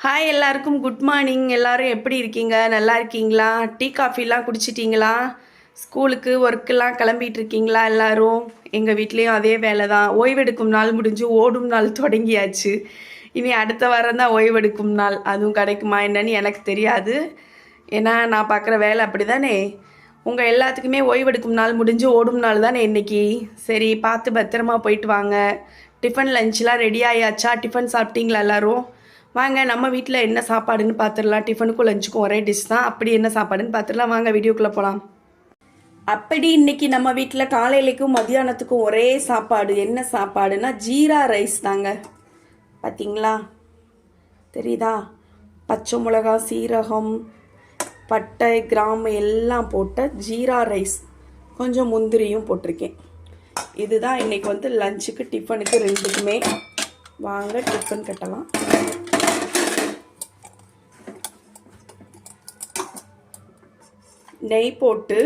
Hi எல்லாருக்கும் good morning. எல்லாரும் எப்படி இருக்கீங்க? நல்லா இருக்கீங்களா? டீ காஃபிலாம் குடிச்சிட்டிங்களா? ஸ்கூலுக்கு ஒர்க்கெல்லாம் கிளம்பிட்டு இருக்கீங்களா எல்லாரும்? எங்கள் வீட்லேயும் அதே வேலை தான். ஓய்வெடுக்கும் நாள் முடிஞ்சு ஓடும் நாள் தொடங்கியாச்சு. இனி அடுத்த வாரம் தான் ஓய்வெடுக்கும் நாள். அதுவும் கிடைக்குமா என்னன்னு எனக்கு தெரியாது. ஏன்னா நான் பார்க்குற வேலை அப்படி தானே. உங்கள் எல்லாத்துக்குமே ஓய்வெடுக்கும் நாள் முடிஞ்சு ஓடும் நாள் தானே இன்னைக்கு. சரி, பார்த்து பத்திரமா போயிட்டு வாங்க. டிஃபன் லஞ்செலாம் ரெடி ஆயாச்சா? டிஃபன் சாப்பிட்டீங்களா எல்லாரும்? வாங்க நம்ம வீட்டில் என்ன சாப்பாடுன்னு பார்த்துடலாம். டிஃபனுக்கும் லஞ்சுக்கும் ஒரே டிஷ் தான். அப்படி என்ன சாப்பாடுன்னு பார்த்துடலாம். வாங்க வீடியோக்குள்ளே போகலாம். அப்படி இன்னைக்கு நம்ம வீட்டில் காலையிலைக்கும் மத்தியானத்துக்கும் ஒரே சாப்பாடு. என்ன சாப்பாடுனா ஜீரா ரைஸ் தாங்க. பார்த்தீங்களா, தெரியுதா? பச்சை மிளகா, சீரகம், பட்டை, கிராம்பு எல்லாம் போட்ட ஜீரா ரைஸ். கொஞ்சம் முந்திரியும் போட்டிருக்கேன். இதுதான் இன்னைக்கு வந்து லஞ்சுக்கு டிஃபனுக்கு ரெண்டுக்குமே. வாங்க டிஃபன் கட்டலாம். நெய் போட்டு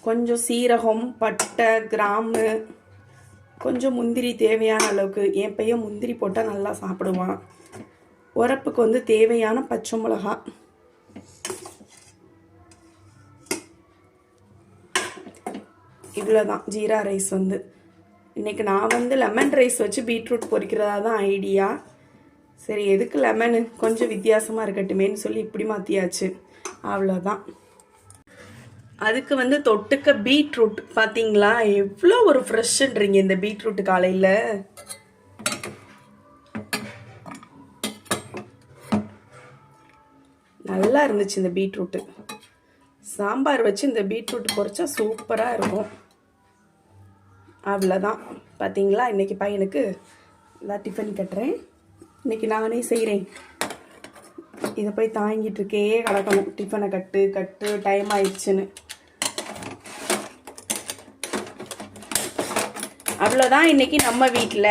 கொஞ்சம் சீரகம், பட்டை, கிராம்பு, கொஞ்சம் முந்திரி தேவையான அளவுக்கு. என் பையன் முந்திரி போட்டால் நல்லா சாப்பிடுவான். உரப்புக்கு வந்து தேவையான பச்சை மிளகா, இவ்வளோதான் ஜீரா ரைஸ் வந்து. இன்றைக்கி நான் வந்து லெமன் ரைஸ் வச்சு பீட்ரூட் பொரிக்கிறதா தான் ஐடியா. சரி, எதுக்கு லெமனு, கொஞ்சம் வித்தியாசமாக இருக்கட்டுமேன்னு சொல்லி இப்படி மாற்றியாச்சு. அவ்வளோதான். அதுக்கு வந்து தொட்டுக்க பீட்ரூட். பார்த்தீங்களா எவ்வளோ ஒரு ஃப்ரெஷ்ன்றீங்க இந்த பீட்ரூட் காலையில். நல்லா இருந்துச்சு இந்த பீட்ரூட்டு. சாம்பார் வச்சு இந்த பீட்ரூட் பொரிச்சா சூப்பராக இருக்கும். அவ்வளோதான். பார்த்தீங்களா, இன்றைக்கி பையனுக்கு எல்லாம் டிஃபன் கட்டுறேன். இன்றைக்கி நானே செய்கிறேன். இதை போய் தாங்கிட்டு இருக்கே கிடக்கணும். டிஃபனை கட்டு கட்டு டைம் ஆயிடுச்சுன்னு. அவ்வளோதான் இன்றைக்கி நம்ம வீட்டில்.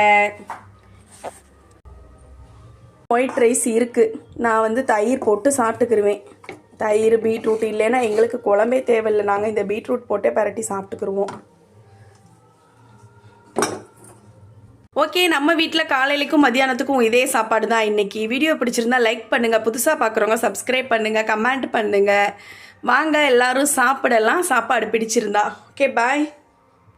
ஒயிட் ரைஸ் இருக்குது. நான் வந்து தயிர் போட்டு சாப்பிட்டுக்கிருவேன். தயிர் பீட்ரூட் இல்லைன்னா எங்களுக்கு குழம்பே தேவையில்லை. நாங்கள் இந்த பீட்ரூட் போட்டே பரட்டி சாப்பிட்டுக்கிருவோம். ஓகே, நம்ம வீட்டில் காலையிலைக்கும் மத்தியானத்துக்கும் இதே சாப்பாடு தான் இன்றைக்கி. வீடியோ பிடிச்சிருந்தா லைக் பண்ணுங்கள். புதுசாக பார்க்குறவங்க சப்ஸ்கிரைப் பண்ணுங்கள், கமெண்ட் பண்ணுங்கள். வாங்க எல்லோரும் சாப்பிடலாம். சாப்பாடு பிடிச்சிருந்தா. ஓகே, பாய்.